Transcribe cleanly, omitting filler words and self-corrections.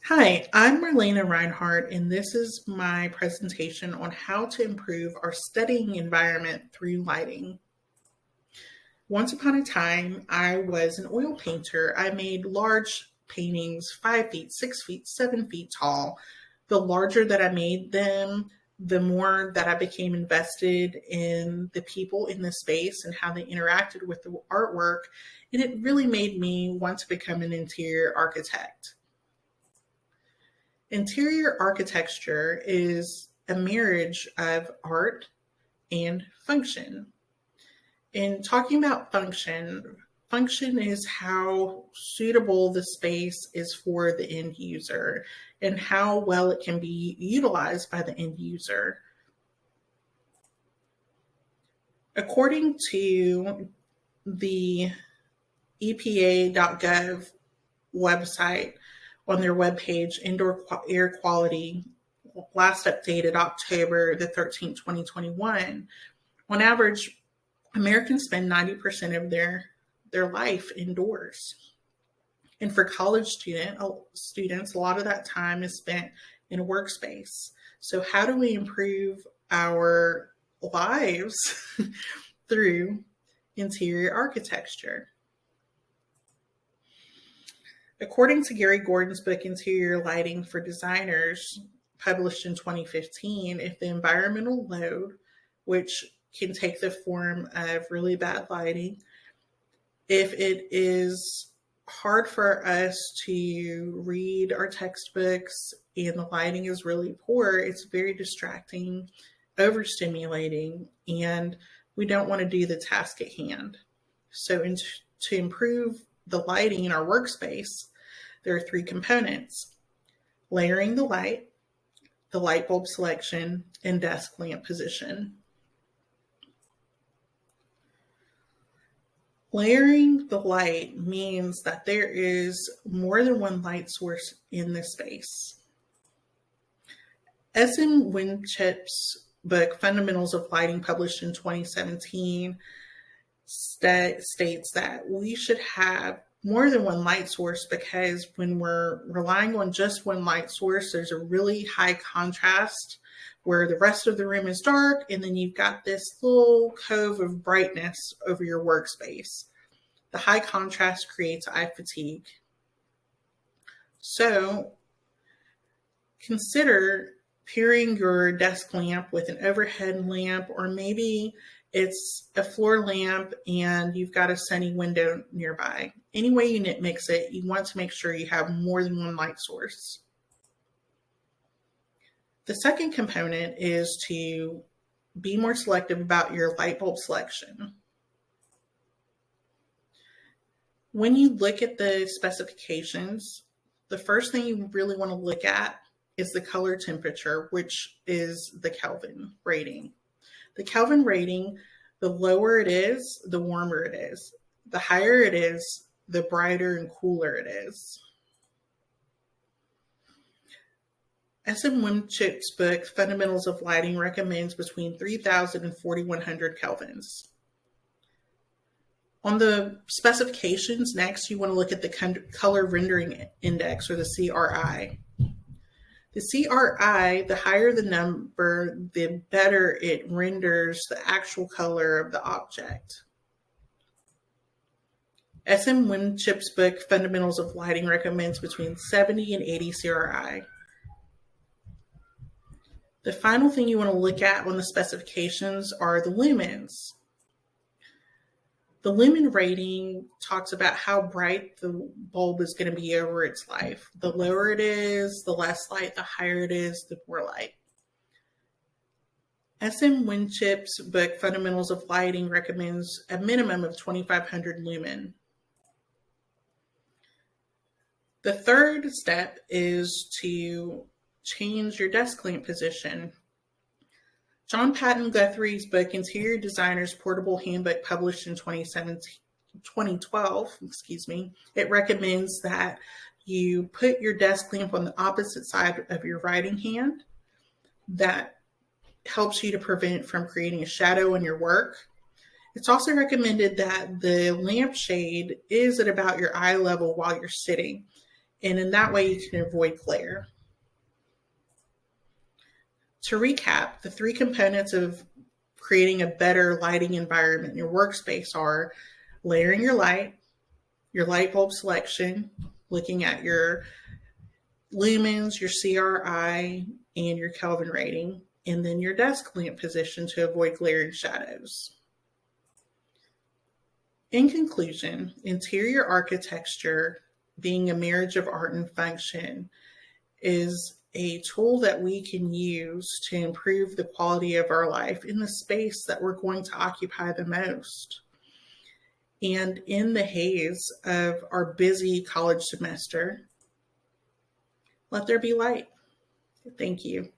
Hi, I'm Marlena Rhinehart, and this is my presentation on how to improve our studying environment through lighting. Once upon a time, I was an oil painter. I made large paintings 5 feet, 6 feet, 7 feet tall. The larger that I made them, the more that I became invested in the people in the space and how they interacted with the artwork. And it really made me want to become an interior architect. Interior architecture is a marriage of art and function. In talking about function, function is how suitable the space is for the end user and how well it can be utilized by the end user. According to the EPA.gov website, on their webpage, indoor air quality, last updated October the 13th, 2021, on average, Americans spend 90% of their life indoors. And for college students, a lot of that time is spent in a workspace. So how do we improve our lives through interior architecture? According to Gary Gordon's book, Interior Lighting for Designers, published in 2015, if the environmental load, which can take the form of really bad lighting, if it is hard for us to read our textbooks and the lighting is really poor, it's very distracting, overstimulating, and we don't want to do the task at hand. So to improve the lighting in our workspace, there are three components: layering the light bulb selection, and desk lamp position. Layering the light means that there is more than one light source in the space. S.M. Winship's book, Fundamentals of Lighting, published in 2017, states that we should have more than one light source because when we're relying on just one light source, there's a really high contrast where the rest of the room is dark and then you've got this little cove of brightness over your workspace. The high contrast creates eye fatigue. So consider pairing your desk lamp with an overhead lamp, or maybe it's a floor lamp and you've got a sunny window nearby. Any way you mix it, you want to make sure you have more than one light source. The second component is to be more selective about your light bulb selection. When you look at the specifications, the first thing you really want to look at is the color temperature, which is the Kelvin rating. The Kelvin rating, the lower it is, the warmer it is. The higher it is, the brighter and cooler it is. S.M. Winship's book, Fundamentals of Lighting, recommends between 3,000 and 4,100 kelvins. On the specifications, next, you want to look at the color rendering index, or the CRI. The CRI, the higher the number, the better it renders the actual color of the object. S.M. Winship's book, Fundamentals of Lighting, recommends between 70 and 80 CRI. The final thing you want to look at on the specifications are the lumens. The lumen rating talks about how bright the bulb is going to be over its life. The lower it is, the less light; the higher it is, the more light. S.M. Winship's book, Fundamentals of Lighting, recommends a minimum of 2,500 lumen. The third step is to change your desk lamp position. John Patton Guthrie's book, Interior Designer's Portable Handbook, published in 2012, it recommends that you put your desk lamp on the opposite side of your writing hand. That helps you to prevent from creating a shadow in your work. It's also recommended that the lampshade is at about your eye level while you're sitting. And in that way, you can avoid glare. To recap, the three components of creating a better lighting environment in your workspace are layering your light bulb selection, looking at your lumens, your CRI, and your Kelvin rating, and then your desk lamp position to avoid glaring shadows. In conclusion, interior architecture, being a marriage of art and function, is a tool that we can use to improve the quality of our life in the space that we're going to occupy the most. And in the haze of our busy college semester, let there be light. Thank you.